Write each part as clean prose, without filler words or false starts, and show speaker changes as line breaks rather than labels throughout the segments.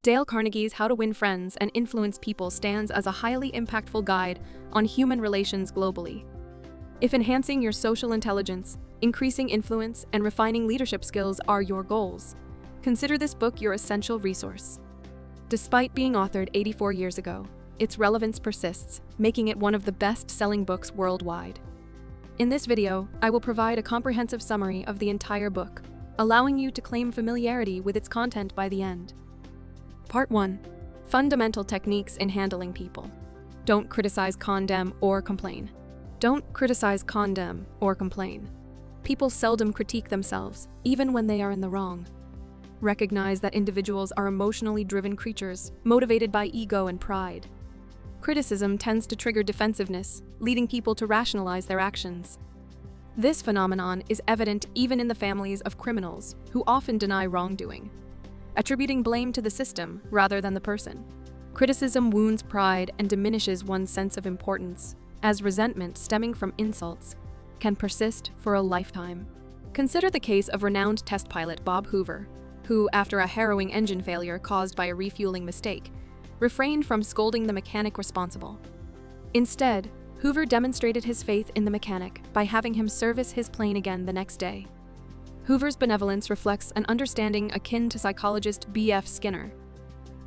Dale Carnegie's How to Win Friends and Influence People stands as a highly impactful guide on human relations globally. If enhancing your social intelligence, increasing influence, and refining leadership skills are your goals, consider this book your essential resource. Despite being authored 84 years ago, its relevance persists, making it one of the best-selling books worldwide. In this video, I will provide a comprehensive summary of the entire book, allowing you to claim familiarity with its content by the end. Part 1. Fundamental Techniques in Handling People. Don't criticize, condemn, or complain. Don't criticize, condemn, or complain. People seldom critique themselves, even when they are in the wrong. Recognize that individuals are emotionally driven creatures, motivated by ego and pride. Criticism tends to trigger defensiveness, leading people to rationalize their actions. This phenomenon is evident even in the families of criminals, who often deny wrongdoing, attributing blame to the system rather than the person. Criticism wounds pride and diminishes one's sense of importance, as resentment stemming from insults can persist for a lifetime. Consider the case of renowned test pilot Bob Hoover, who, after a harrowing engine failure caused by a refueling mistake, refrained from scolding the mechanic responsible. Instead, Hoover demonstrated his faith in the mechanic by having him service his plane again the next day. Hoover's benevolence reflects an understanding akin to psychologist B.F. Skinner.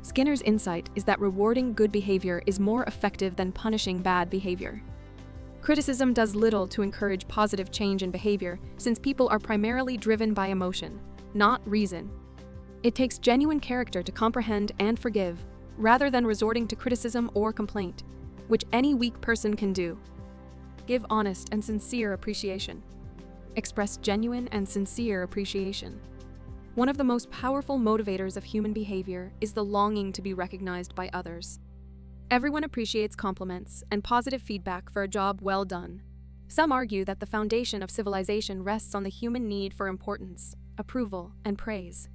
Skinner's insight is that rewarding good behavior is more effective than punishing bad behavior. Criticism does little to encourage positive change in behavior, since people are primarily driven by emotion, not reason. It takes genuine character to comprehend and forgive, rather than resorting to criticism or complaint, which any weak person can do. Give honest and sincere appreciation. Express genuine and sincere appreciation. One of the most powerful motivators of human behavior is the longing to be recognized by others. Everyone appreciates compliments and positive feedback for a job well done. Some argue that the foundation of civilization rests on the human need for importance, approval, and praise,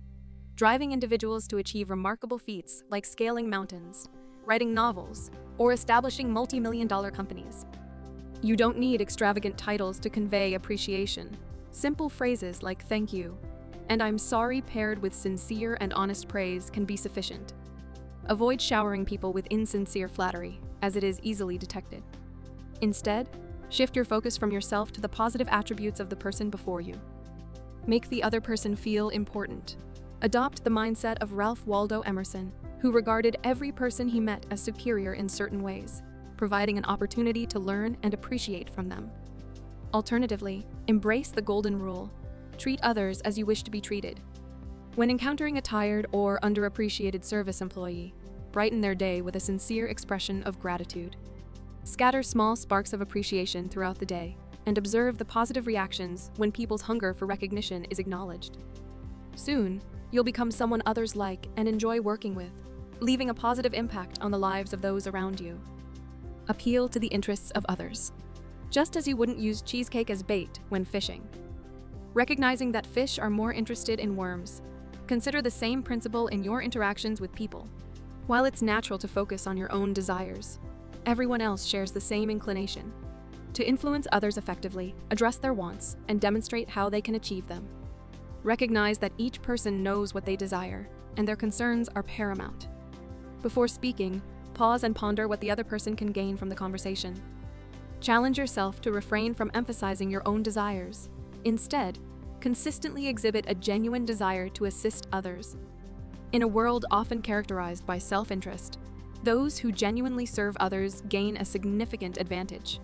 driving individuals to achieve remarkable feats like scaling mountains, writing novels, or establishing multi-million-dollar companies. You don't need extravagant titles to convey appreciation. Simple phrases like "thank you" and "I'm sorry" paired with sincere and honest praise can be sufficient. Avoid showering people with insincere flattery, as it is easily detected. Instead, shift your focus from yourself to the positive attributes of the person before you. Make the other person feel important. Adopt the mindset of Ralph Waldo Emerson, who regarded every person he met as superior in certain ways, providing an opportunity to learn and appreciate from them. Alternatively, embrace the golden rule: treat others as you wish to be treated. When encountering a tired or underappreciated service employee, brighten their day with a sincere expression of gratitude. Scatter small sparks of appreciation throughout the day, and observe the positive reactions when people's hunger for recognition is acknowledged. Soon, you'll become someone others like and enjoy working with, leaving a positive impact on the lives of those around you. Appeal to the interests of others. Just as you wouldn't use cheesecake as bait when fishing. Recognizing that fish are more interested in worms, consider the same principle in your interactions with people. While it's natural to focus on your own desires, everyone else shares the same inclination. To influence others effectively, address their wants and demonstrate how they can achieve them. Recognize that each person knows what they desire, and their concerns are paramount. Before speaking, pause and ponder what the other person can gain from the conversation. Challenge yourself to refrain from emphasizing your own desires. Instead, consistently exhibit a genuine desire to assist others. In a world often characterized by self-interest, those who genuinely serve others gain a significant advantage.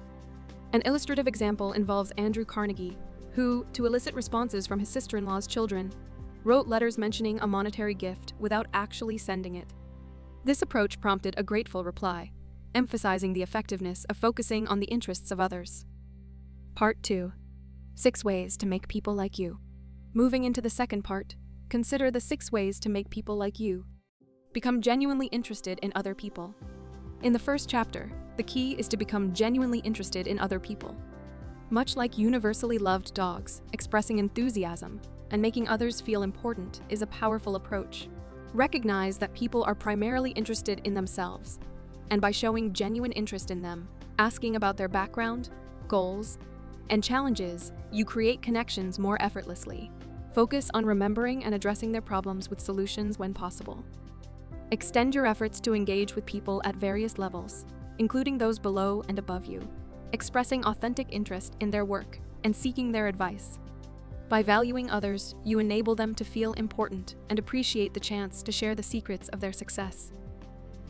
An illustrative example involves Andrew Carnegie, who, to elicit responses from his sister-in-law's children, wrote letters mentioning a monetary gift without actually sending it. This approach prompted a grateful reply, emphasizing the effectiveness of focusing on the interests of others. Part 2. 6 ways to make people like you. Moving into the second part, consider the 6 ways to make people like you. Become genuinely interested in other people. In the first chapter, the key is to become genuinely interested in other people. Much like universally loved dogs, expressing enthusiasm and making others feel important is a powerful approach. Recognize that people are primarily interested in themselves, and by showing genuine interest in them, asking about their background, goals, and challenges, you create connections more effortlessly. Focus on remembering and addressing their problems with solutions when possible. Extend your efforts to engage with people at various levels, including those below and above you, expressing authentic interest in their work and seeking their advice. By valuing others, you enable them to feel important and appreciate the chance to share the secrets of their success.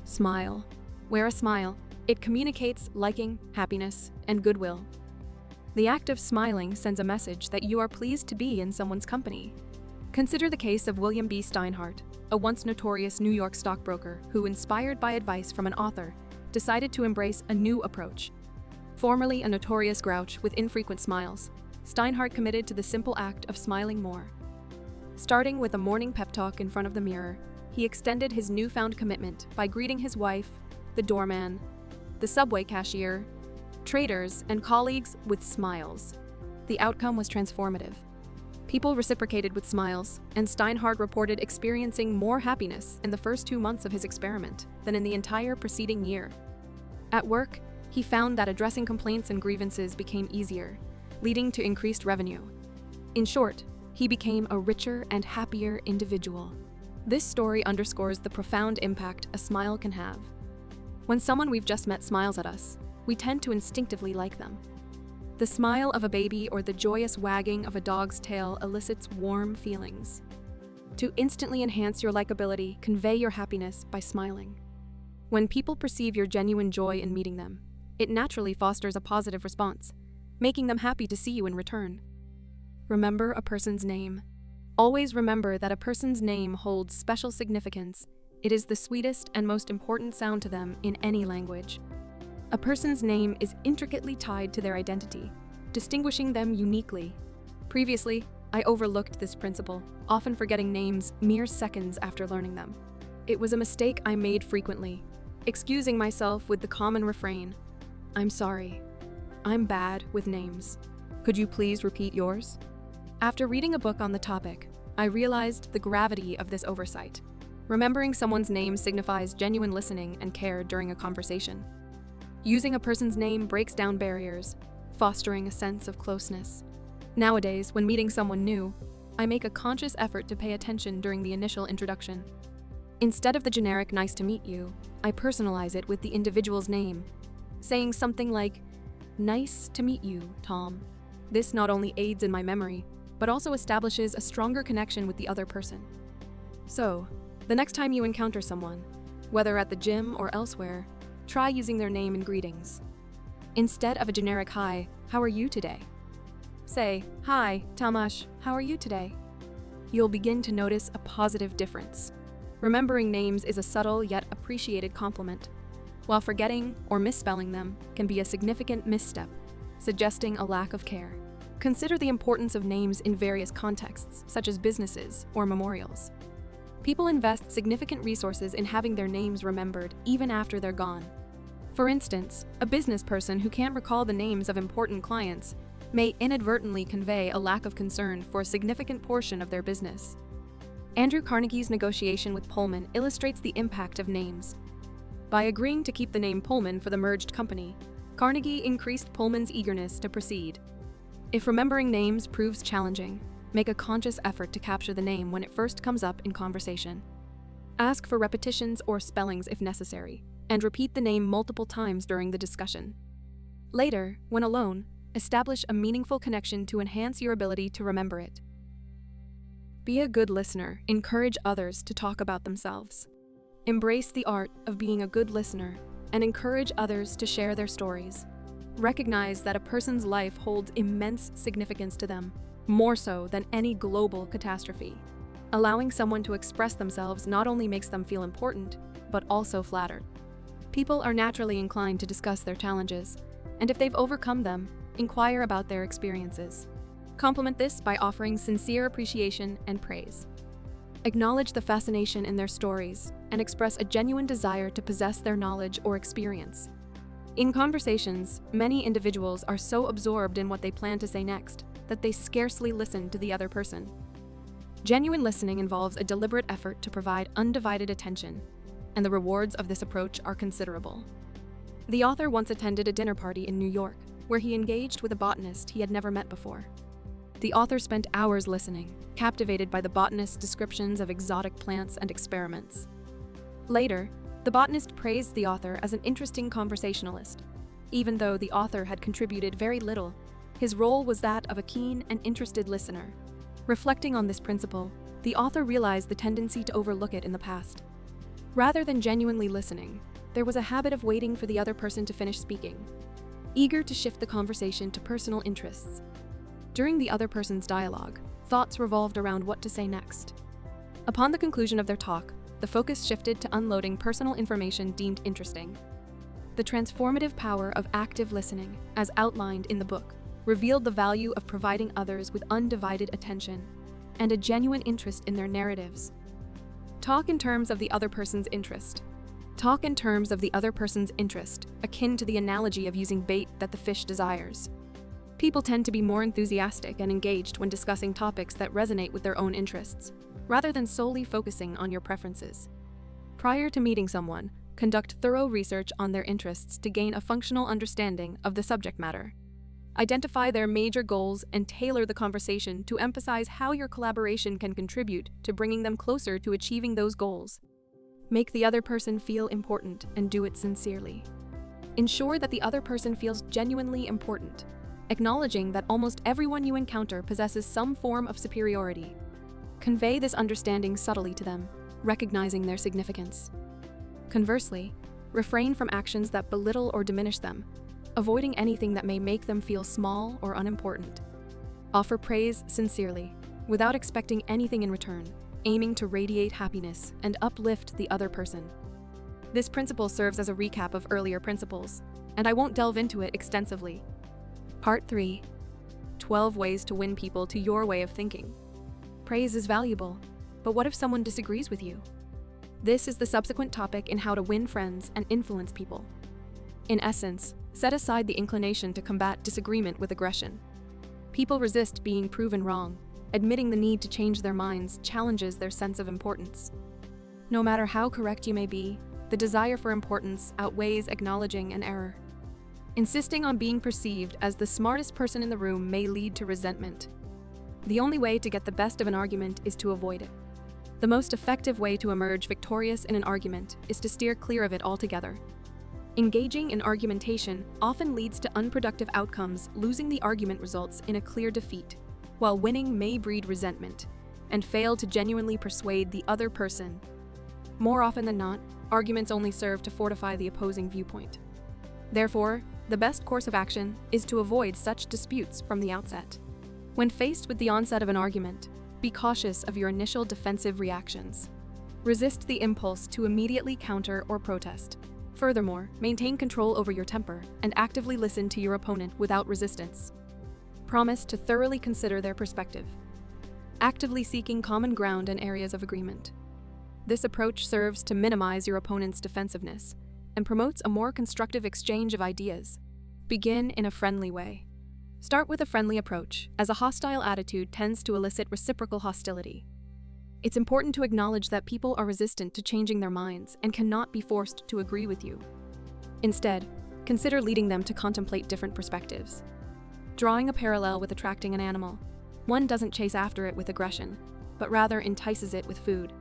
Smile. Wear a smile. It communicates liking, happiness, and goodwill. The act of smiling sends a message that you are pleased to be in someone's company. Consider the case of William B. Steinhardt, a once notorious New York stockbroker who, inspired by advice from an author, decided to embrace a new approach. Formerly a notorious grouch with infrequent smiles, Steinhardt committed to the simple act of smiling more. Starting with a morning pep talk in front of the mirror, he extended his newfound commitment by greeting his wife, the doorman, the subway cashier, traders, and colleagues with smiles. The outcome was transformative. People reciprocated with smiles, and Steinhardt reported experiencing more happiness in the first 2 months of his experiment than in the entire preceding year. At work, he found that addressing complaints and grievances became easier, leading to increased revenue. In short, he became a richer and happier individual. This story underscores the profound impact a smile can have. When someone we've just met smiles at us, we tend to instinctively like them. The smile of a baby or the joyous wagging of a dog's tail elicits warm feelings. To instantly enhance your likability, convey your happiness by smiling. When people perceive your genuine joy in meeting them, it naturally fosters a positive response, making them happy to see you in return. Remember a person's name. Always remember that a person's name holds special significance. It is the sweetest and most important sound to them in any language. A person's name is intricately tied to their identity, distinguishing them uniquely. Previously, I overlooked this principle, often forgetting names mere seconds after learning them. It was a mistake I made frequently, excusing myself with the common refrain, "I'm sorry. I'm bad with names. Could you please repeat yours?" After reading a book on the topic, I realized the gravity of this oversight. Remembering someone's name signifies genuine listening and care during a conversation. Using a person's name breaks down barriers, fostering a sense of closeness. Nowadays, when meeting someone new, I make a conscious effort to pay attention during the initial introduction. Instead of the generic "nice to meet you," I personalize it with the individual's name, saying something like, "Nice to meet you, Tom." This not only aids in my memory, but also establishes a stronger connection with the other person. So, the next time you encounter someone, whether at the gym or elsewhere, try using their name in greetings. Instead of a generic "Hi, how are you today?" say, "Hi, Tamash, how are you today?" You'll begin to notice a positive difference. Remembering names is a subtle yet appreciated compliment, while forgetting or misspelling them can be a significant misstep, suggesting a lack of care. Consider the importance of names in various contexts, such as businesses or memorials. People invest significant resources in having their names remembered even after they're gone. For instance, a business person who can't recall the names of important clients may inadvertently convey a lack of concern for a significant portion of their business. Andrew Carnegie's negotiation with Pullman illustrates the impact of names. By agreeing to keep the name Pullman for the merged company, Carnegie increased Pullman's eagerness to proceed. If remembering names proves challenging, make a conscious effort to capture the name when it first comes up in conversation. Ask for repetitions or spellings if necessary, and repeat the name multiple times during the discussion. Later, when alone, establish a meaningful connection to enhance your ability to remember it. Be a good listener. Encourage others to talk about themselves. Embrace the art of being a good listener and encourage others to share their stories. Recognize that a person's life holds immense significance to them, more so than any global catastrophe. Allowing someone to express themselves not only makes them feel important, but also flattered. People are naturally inclined to discuss their challenges, and if they've overcome them, inquire about their experiences. Complement this by offering sincere appreciation and praise. Acknowledge the fascination in their stories and express a genuine desire to possess their knowledge or experience. In conversations, many individuals are so absorbed in what they plan to say next that they scarcely listen to the other person. Genuine listening involves a deliberate effort to provide undivided attention, and the rewards of this approach are considerable. The author once attended a dinner party in New York, where he engaged with a botanist he had never met before. The author spent hours listening, captivated by the botanist's descriptions of exotic plants and experiments. Later, the botanist praised the author as an interesting conversationalist. Even though the author had contributed very little, his role was that of a keen and interested listener. Reflecting on this principle, the author realized the tendency to overlook it in the past. Rather than genuinely listening, there was a habit of waiting for the other person to finish speaking, eager to shift the conversation to personal interests. During the other person's dialogue, thoughts revolved around what to say next. Upon the conclusion of their talk, the focus shifted to unloading personal information deemed interesting. The transformative power of active listening, as outlined in the book, revealed the value of providing others with undivided attention and a genuine interest in their narratives. Talk in terms of the other person's interest. Talk in terms of the other person's interest, akin to the analogy of using bait that the fish desires. People tend to be more enthusiastic and engaged when discussing topics that resonate with their own interests, rather than solely focusing on your preferences. Prior to meeting someone, conduct thorough research on their interests to gain a functional understanding of the subject matter. Identify their major goals and tailor the conversation to emphasize how your collaboration can contribute to bringing them closer to achieving those goals. Make the other person feel important and do it sincerely. Ensure that the other person feels genuinely important, acknowledging that almost everyone you encounter possesses some form of superiority. Convey this understanding subtly to them, recognizing their significance. Conversely, refrain from actions that belittle or diminish them, avoiding anything that may make them feel small or unimportant. Offer praise sincerely, without expecting anything in return, aiming to radiate happiness and uplift the other person. This principle serves as a recap of earlier principles, and I won't delve into it extensively. Part 3. 12 ways to win people to your way of thinking. Praise is valuable, but what if someone disagrees with you? This is the subsequent topic in how to win friends and influence people. In essence, set aside the inclination to combat disagreement with aggression. People resist being proven wrong. Admitting the need to change their minds challenges their sense of importance. No matter how correct you may be, the desire for importance outweighs acknowledging an error. Insisting on being perceived as the smartest person in the room may lead to resentment. The only way to get the best of an argument is to avoid it. The most effective way to emerge victorious in an argument is to steer clear of it altogether. Engaging in argumentation often leads to unproductive outcomes. Losing the argument results in a clear defeat, while winning may breed resentment and fail to genuinely persuade the other person. More often than not, arguments only serve to fortify the opposing viewpoint. Therefore, the best course of action is to avoid such disputes from the outset. When faced with the onset of an argument, be cautious of your initial defensive reactions. Resist the impulse to immediately counter or protest. Furthermore, maintain control over your temper and actively listen to your opponent without resistance. Promise to thoroughly consider their perspective, actively seeking common ground and areas of agreement. This approach serves to minimize your opponent's defensiveness and promotes a more constructive exchange of ideas. Begin in a friendly way. Start with a friendly approach, as a hostile attitude tends to elicit reciprocal hostility. It's important to acknowledge that people are resistant to changing their minds and cannot be forced to agree with you. Instead, consider leading them to contemplate different perspectives. Drawing a parallel with attracting an animal, one doesn't chase after it with aggression, but rather entices it with food.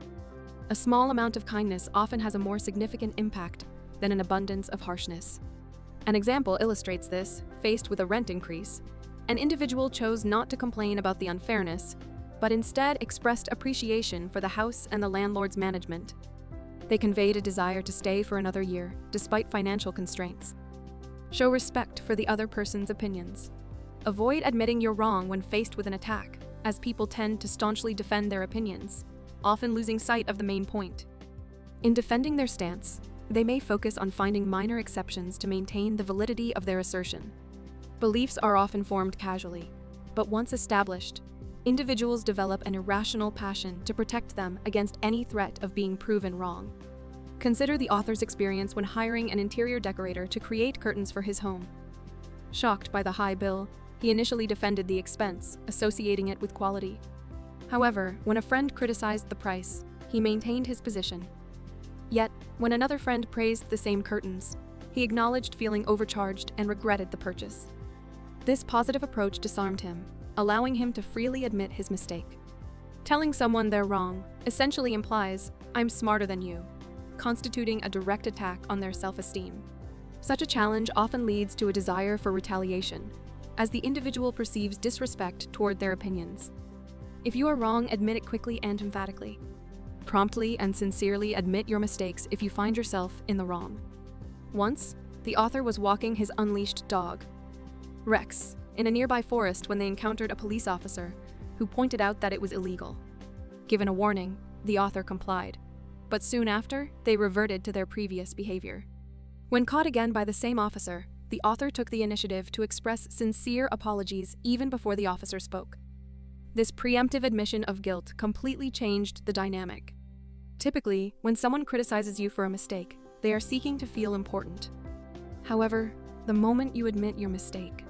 A small amount of kindness often has a more significant impact than an abundance of harshness. An example illustrates this. Faced with a rent increase, an individual chose not to complain about the unfairness, but instead expressed appreciation for the house and the landlord's management. They conveyed a desire to stay for another year, despite financial constraints. Show respect for the other person's opinions. Avoid admitting you're wrong when faced with an attack, as people tend to staunchly defend their opinions, often losing sight of the main point. In defending their stance, they may focus on finding minor exceptions to maintain the validity of their assertion. Beliefs are often formed casually, but once established, individuals develop an irrational passion to protect them against any threat of being proven wrong. Consider the author's experience when hiring an interior decorator to create curtains for his home. Shocked by the high bill, he initially defended the expense, associating it with quality. However, when a friend criticized the price, he maintained his position. Yet, when another friend praised the same curtains, he acknowledged feeling overcharged and regretted the purchase. This positive approach disarmed him, allowing him to freely admit his mistake. Telling someone they're wrong essentially implies, "I'm smarter than you." constituting a direct attack on their self-esteem. Such a challenge often leads to a desire for retaliation, as the individual perceives disrespect toward their opinions. If you are wrong, admit it quickly and emphatically. Promptly and sincerely admit your mistakes if you find yourself in the wrong. Once, the author was walking his unleashed dog, Rex, in a nearby forest when they encountered a police officer who pointed out that it was illegal. Given a warning, the author complied, but soon after, they reverted to their previous behavior. When caught again by the same officer, the author took the initiative to express sincere apologies even before the officer spoke. This preemptive admission of guilt completely changed the dynamic. Typically, when someone criticizes you for a mistake, they are seeking to feel important. However, the moment you admit your mistake,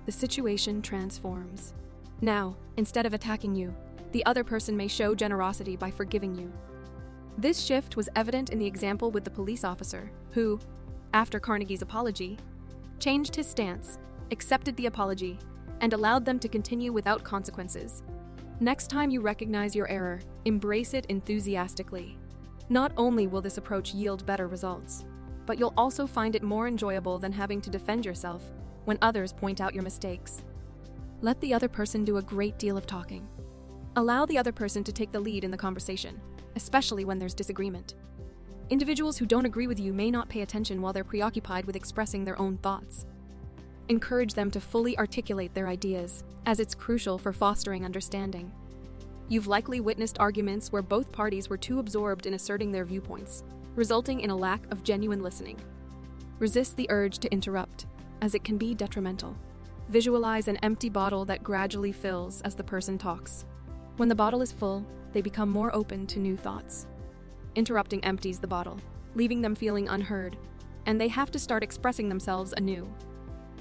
the situation transforms. Now, instead of attacking you, the other person may show generosity by forgiving you. This shift was evident in the example with the police officer, who, after Carnegie's apology, changed his stance, accepted the apology, and allowed them to continue without consequences. Next time you recognize your error, embrace it enthusiastically. Not only will this approach yield better results, but you'll also find it more enjoyable than having to defend yourself when others point out your mistakes. Let the other person do a great deal of talking. Allow the other person to take the lead in the conversation, especially when there's disagreement. Individuals who don't agree with you may not pay attention while they're preoccupied with expressing their own thoughts. Encourage them to fully articulate their ideas, as it's crucial for fostering understanding. You've likely witnessed arguments where both parties were too absorbed in asserting their viewpoints, resulting in a lack of genuine listening. Resist the urge to interrupt, as it can be detrimental. Visualize an empty bottle that gradually fills as the person talks. When the bottle is full, they become more open to new thoughts. Interrupting empties the bottle, leaving them feeling unheard, and they have to start expressing themselves anew.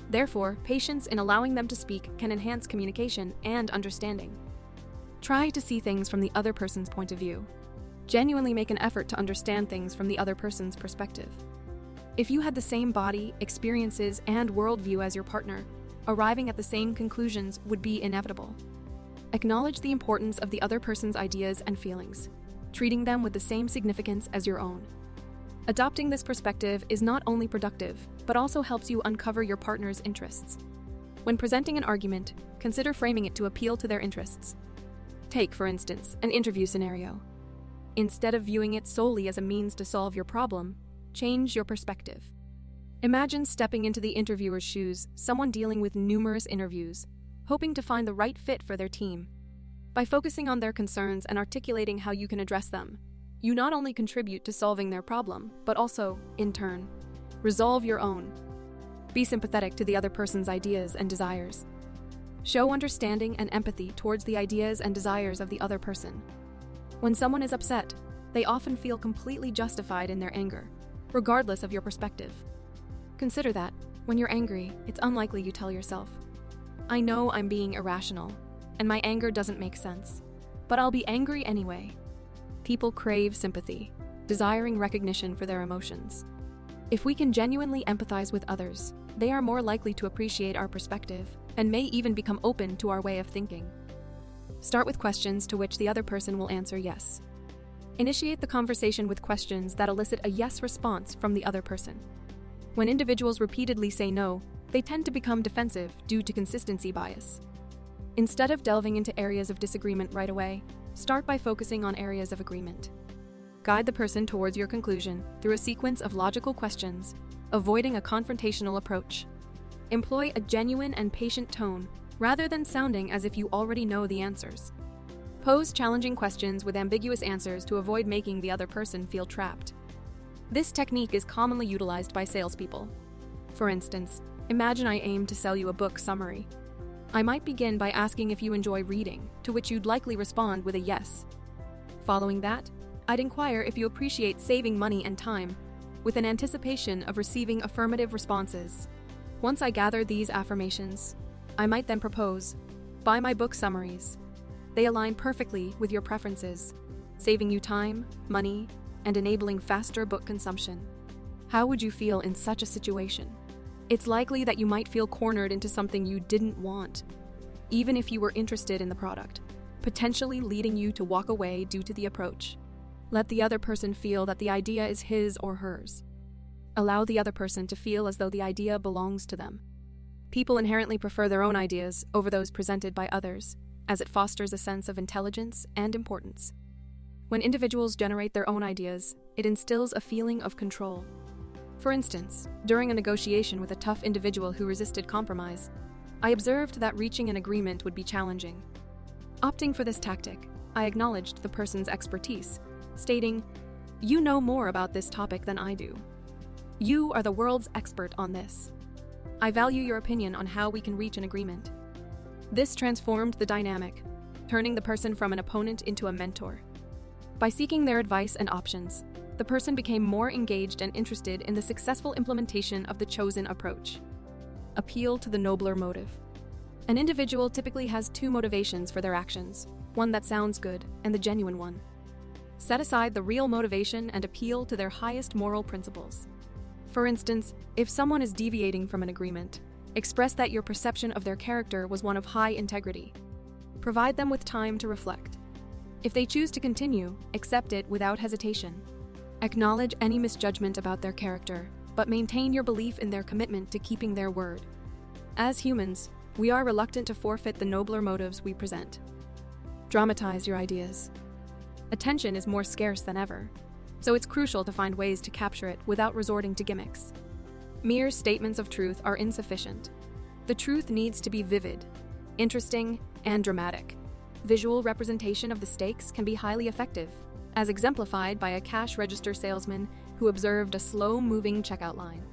Therefore, patience in allowing them to speak can enhance communication and understanding. Try to see things from the other person's point of view. Genuinely make an effort to understand things from the other person's perspective. If you had the same body, experiences, and worldview as your partner, arriving at the same conclusions would be inevitable. Acknowledge the importance of the other person's ideas and feelings, treating them with the same significance as your own. Adopting this perspective is not only productive, but also helps you uncover your partner's interests. When presenting an argument, consider framing it to appeal to their interests. Take, for instance, an interview scenario. Instead of viewing it solely as a means to solve your problem, change your perspective. Imagine stepping into the interviewer's shoes, someone dealing with numerous interviews, hoping to find the right fit for their team. By focusing on their concerns and articulating how you can address them, you not only contribute to solving their problem, but also, in turn, resolve your own. Be sympathetic to the other person's ideas and desires. Show understanding and empathy towards the ideas and desires of the other person. When someone is upset, they often feel completely justified in their anger, regardless of your perspective. Consider that, when you're angry, it's unlikely you tell yourself, "I know I'm being irrational, and my anger doesn't make sense, but I'll be angry anyway." People crave sympathy, desiring recognition for their emotions. If we can genuinely empathize with others, they are more likely to appreciate our perspective and may even become open to our way of thinking. Start with questions to which the other person will answer yes. Initiate the conversation with questions that elicit a yes response from the other person. When individuals repeatedly say no, they tend to become defensive due to consistency bias. Instead of delving into areas of disagreement right away, start by focusing on areas of agreement. Guide the person towards your conclusion through a sequence of logical questions, avoiding a confrontational approach. Employ a genuine and patient tone rather than sounding as if you already know the answers. Pose challenging questions with ambiguous answers to avoid making the other person feel trapped. This technique is commonly utilized by salespeople. For instance, imagine I aim to sell you a book summary. I might begin by asking if you enjoy reading, to which you'd likely respond with a yes. Following that, I'd inquire if you appreciate saving money and time, with an anticipation of receiving affirmative responses. Once I gather these affirmations, I might then propose, buy my book summaries. They align perfectly with your preferences, saving you time, money, and enabling faster book consumption. How would you feel in such a situation? It's likely that you might feel cornered into something you didn't want, even if you were interested in the product, potentially leading you to walk away due to the approach. Let the other person feel that the idea is his or hers. Allow the other person to feel as though the idea belongs to them. People inherently prefer their own ideas over those presented by others, as it fosters a sense of intelligence and importance. When individuals generate their own ideas, it instills a feeling of control. For instance, during a negotiation with a tough individual who resisted compromise, I observed that reaching an agreement would be challenging. Opting for this tactic, I acknowledged the person's expertise, stating, "You know more about this topic than I do. You are the world's expert on this. I value your opinion on how we can reach an agreement." This transformed the dynamic, turning the person from an opponent into a mentor. By seeking their advice and options, the person became more engaged and interested in the successful implementation of the chosen approach. Appeal to the nobler motive. An individual typically has two motivations for their actions, one that sounds good and the genuine one. Set aside the real motivation and appeal to their highest moral principles. For instance, if someone is deviating from an agreement, express that your perception of their character was one of high integrity. Provide them with time to reflect. If they choose to continue, accept it without hesitation. Acknowledge any misjudgment about their character, but maintain your belief in their commitment to keeping their word. As humans, we are reluctant to forfeit the nobler motives we present. Dramatize your ideas. Attention is more scarce than ever, so it's crucial to find ways to capture it without resorting to gimmicks. Mere statements of truth are insufficient. The truth needs to be vivid, interesting, and dramatic. Visual representation of the stakes can be highly effective, as exemplified by a cash register salesman who observed a slow-moving checkout line.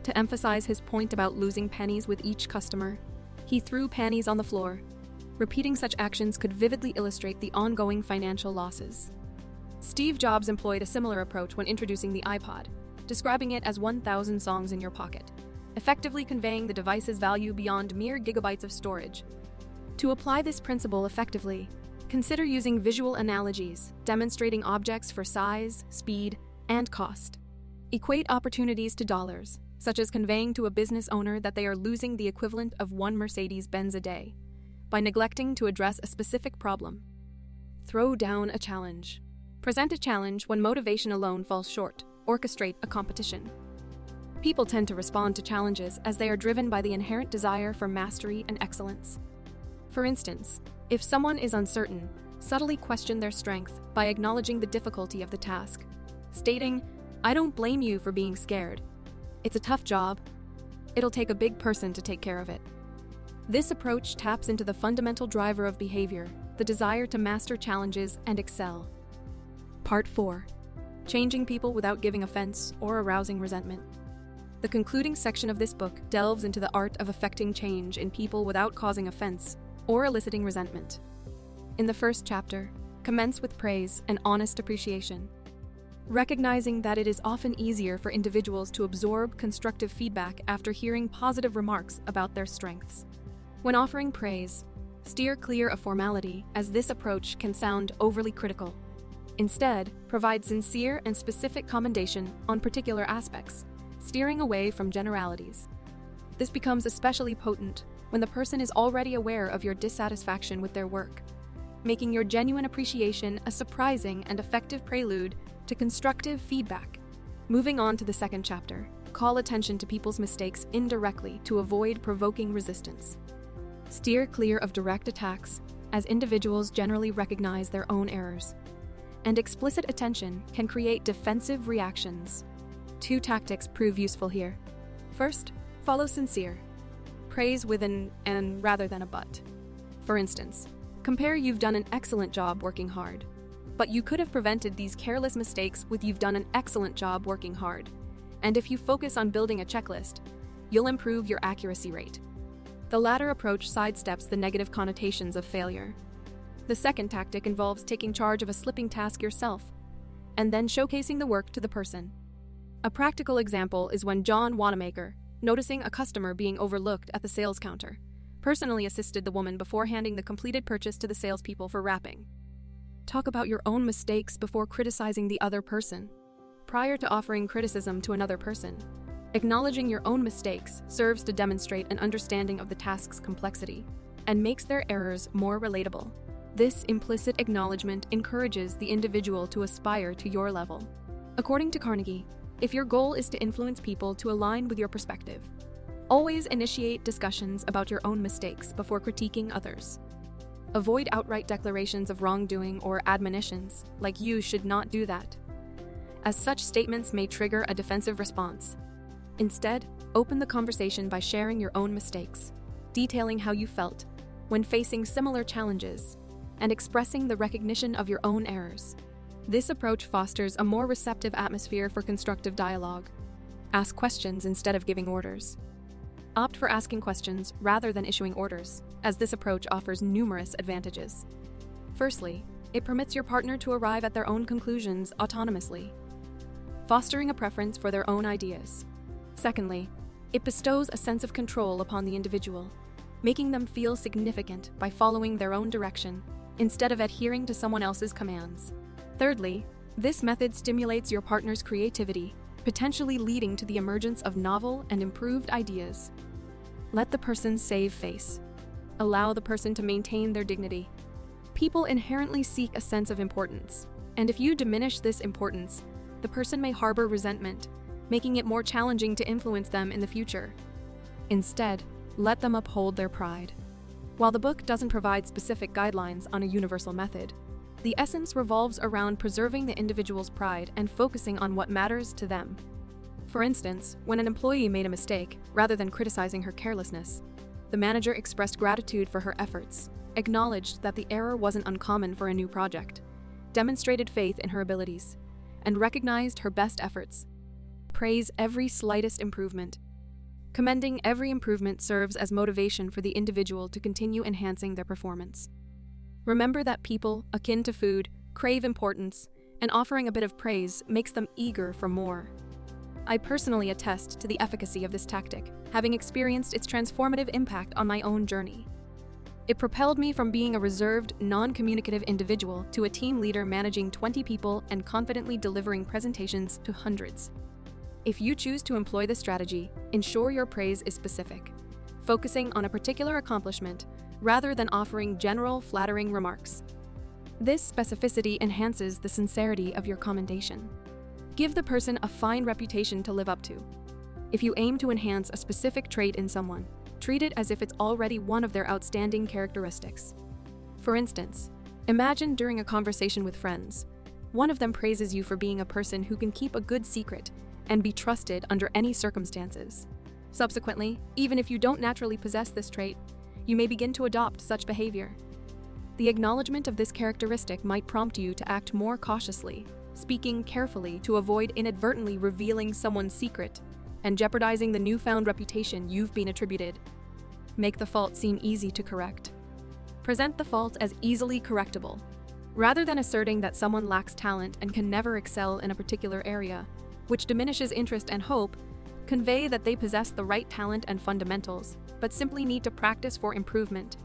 To emphasize his point about losing pennies with each customer, he threw pennies on the floor. Repeating such actions could vividly illustrate the ongoing financial losses. Steve Jobs employed a similar approach when introducing the iPod, describing it as 1,000 songs in your pocket, effectively conveying the device's value beyond mere gigabytes of storage. To apply this principle effectively, consider using visual analogies, demonstrating objects for size, speed, and cost. Equate opportunities to dollars, such as conveying to a business owner that they are losing the equivalent of one Mercedes-Benz a day, by neglecting to address a specific problem. Throw down a challenge. Present a challenge when motivation alone falls short. Orchestrate a competition. People tend to respond to challenges as they are driven by the inherent desire for mastery and excellence. For instance, if someone is uncertain, subtly question their strength by acknowledging the difficulty of the task, stating, "I don't blame you for being scared. It's a tough job. It'll take a big person to take care of it." This approach taps into the fundamental driver of behavior, the desire to master challenges and excel. Part 4. Changing people without giving offense or arousing resentment. The concluding section of this book delves into the art of effecting change in people without causing offense or eliciting resentment. In the first chapter, commence with praise and honest appreciation. Recognizing that it is often easier for individuals to absorb constructive feedback after hearing positive remarks about their strengths. When offering praise, steer clear of formality, as this approach can sound overly critical. Instead, provide sincere and specific commendation on particular aspects, steering away from generalities. This becomes especially potent when the person is already aware of your dissatisfaction with their work, making your genuine appreciation a surprising and effective prelude to constructive feedback. Moving on to the second chapter, call attention to people's mistakes indirectly to avoid provoking resistance. Steer clear of direct attacks, as individuals generally recognize their own errors. And explicit attention can create defensive reactions. Two tactics prove useful here. First, follow sincere. Praise with an "and" rather than a "but." For instance, compare "you've done an excellent job working hard," but you could have prevented these careless mistakes with "you've done an excellent job working hard." And if you focus on building a checklist, you'll improve your accuracy rate. The latter approach sidesteps the negative connotations of failure. The second tactic involves taking charge of a slipping task yourself, and then showcasing the work to the person. A practical example is when John Wanamaker, noticing a customer being overlooked at the sales counter, personally assisted the woman before handing the completed purchase to the salespeople for wrapping. Talk about your own mistakes before criticizing the other person. Prior to offering criticism to another person, acknowledging your own mistakes serves to demonstrate an understanding of the task's complexity and makes their errors more relatable. This implicit acknowledgement encourages the individual to aspire to your level. According to Carnegie, if your goal is to influence people to align with your perspective, always initiate discussions about your own mistakes before critiquing others. Avoid outright declarations of wrongdoing or admonitions, like "you should not do that," as such statements may trigger a defensive response. Instead, open the conversation by sharing your own mistakes, detailing how you felt when facing similar challenges, and expressing the recognition of your own errors. This approach fosters a more receptive atmosphere for constructive dialogue. Ask questions instead of giving orders. Opt for asking questions rather than issuing orders, as this approach offers numerous advantages. Firstly, it permits your partner to arrive at their own conclusions autonomously, fostering a preference for their own ideas. Secondly, it bestows a sense of control upon the individual, making them feel significant by following their own direction instead of adhering to someone else's commands. Thirdly, this method stimulates your partner's creativity, potentially leading to the emergence of novel and improved ideas. Let the person save face. Allow the person to maintain their dignity. People inherently seek a sense of importance, and if you diminish this importance, the person may harbor resentment, making it more challenging to influence them in the future. Instead, let them uphold their pride. While the book doesn't provide specific guidelines on a universal method, the essence revolves around preserving the individual's pride and focusing on what matters to them. For instance, when an employee made a mistake, rather than criticizing her carelessness, the manager expressed gratitude for her efforts, acknowledged that the error wasn't uncommon for a new project, demonstrated faith in her abilities, and recognized her best efforts. Praise every slightest improvement. Commending every improvement serves as motivation for the individual to continue enhancing their performance. Remember that people, akin to food, crave importance, and offering a bit of praise makes them eager for more. I personally attest to the efficacy of this tactic, having experienced its transformative impact on my own journey. It propelled me from being a reserved, non-communicative individual to a team leader managing 20 people and confidently delivering presentations to hundreds. If you choose to employ this strategy, ensure your praise is specific, focusing on a particular accomplishment rather than offering general, flattering remarks. This specificity enhances the sincerity of your commendation. Give the person a fine reputation to live up to. If you aim to enhance a specific trait in someone, treat it as if it's already one of their outstanding characteristics. For instance, imagine during a conversation with friends, one of them praises you for being a person who can keep a good secret and be trusted under any circumstances. Subsequently, even if you don't naturally possess this trait, you may begin to adopt such behavior. The acknowledgement of this characteristic might prompt you to act more cautiously, speaking carefully to avoid inadvertently revealing someone's secret and jeopardizing the newfound reputation you've been attributed. Make the fault seem easy to correct. Present the fault as easily correctable. Rather than asserting that someone lacks talent and can never excel in a particular area, which diminishes interest and hope, convey that they possess the right talent and fundamentals, but simply need to practice for improvement.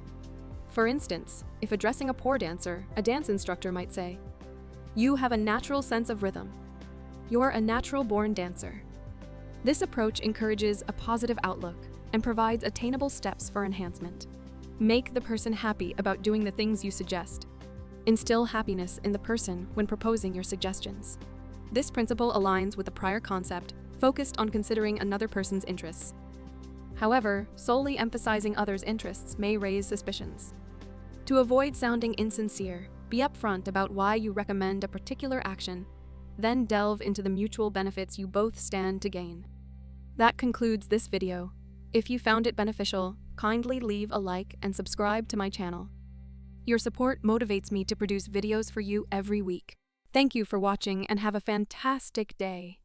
For instance, if addressing a poor dancer, a dance instructor might say, "You have a natural sense of rhythm. You're a natural-born dancer." This approach encourages a positive outlook and provides attainable steps for enhancement. Make the person happy about doing the things you suggest. Instill happiness in the person when proposing your suggestions. This principle aligns with the prior concept, focused on considering another person's interests. However, solely emphasizing others' interests may raise suspicions. To avoid sounding insincere, be upfront about why you recommend a particular action, then delve into the mutual benefits you both stand to gain. That concludes this video. If you found it beneficial, kindly leave a like and subscribe to my channel. Your support motivates me to produce videos for you every week. Thank you for watching and have a fantastic day.